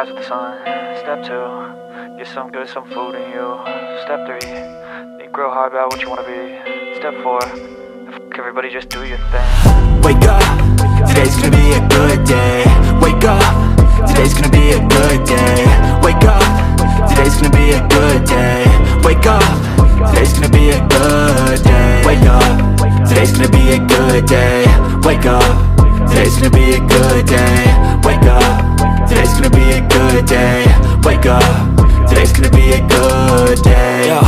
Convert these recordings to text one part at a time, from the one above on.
rise with the sun. Step 2, get some good, some food in you. Step 3, think real hard about what you wanna be. Step 4, fuck everybody, just do your thing. Wake up, today's gonna be a good day. Wake up, today's gonna be a good day. Wake up, today's gonna be a good day. Wake up, today's gonna be a good day. Wake up, today's gonna be a good day. Wake up, today's gonna be a good day. Wake up, today's gonna be a good day. Wake up, today's gonna be a good day. Yo,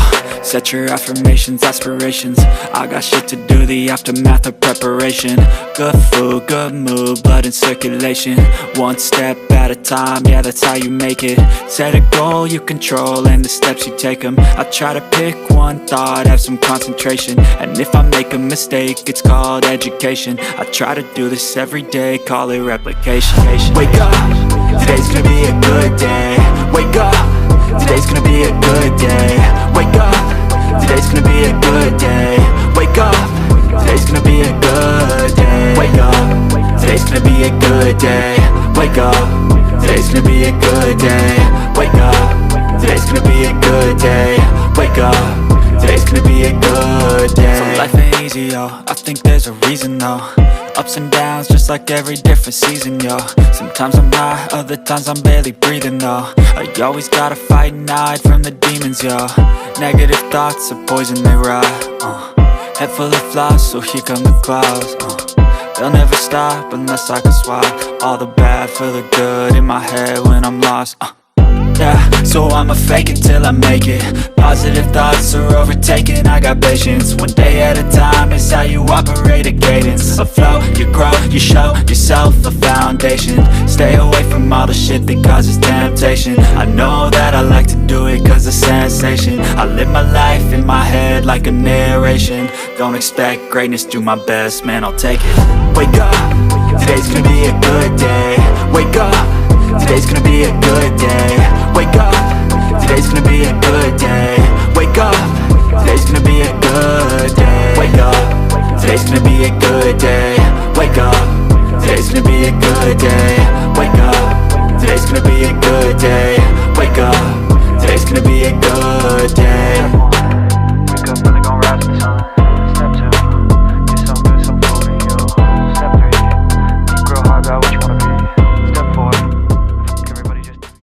set your affirmations, aspirations. I got shit to do, the aftermath of preparation. Good food, good mood, blood in circulation. One step at a time, yeah, that's how you make it. Set a goal you control and the steps you take them. I try to pick one thought, have some concentration. And if I make a mistake, it's called education. I try to do this every day, call it replication. Wake up, today's gonna be a good day. Wake up, today's gonna be a good day. Wake up, today's gonna be a good day. Wake up, today's gonna be a good day. Wake up, today's gonna be a good day. Wake up, today's gonna be a good day. Wake up, today's gonna be a good day. Wake up, today's gonna be a good day. So life ain't easy, yo, I think there's a reason though. Ups and downs, just like every different season, yo. Sometimes I'm high, other times I'm barely breathing, though. I always gotta fight and hide from the demons, yo. Negative thoughts are poison, they rot. Head full of flies, so here come the clouds. They'll never stop unless I can swap all the bad for the good in my head when I'm lost. Yeah, so I'ma fake it till I make it. Positive thoughts are overtaken, I got patience. One day at a time is how you operate a cadence. A flow, you grow, you show yourself a foundation. Stay away from all the shit that causes temptation. I know that I like to do it cause it's sensation. I live my life in my head like a narration. Don't expect greatness, do my best, man, I'll take it. Wake up, today's gonna be a good day. Wake up, today's gonna be a good day. Wake up, today's gonna be a good day. Wake up, today's gonna be a good day. Wake up, today's gonna be a good day. Wake up, today's gonna be a good day. Wake up, today's gonna be a good day. Wake up, today's gonna be a good day.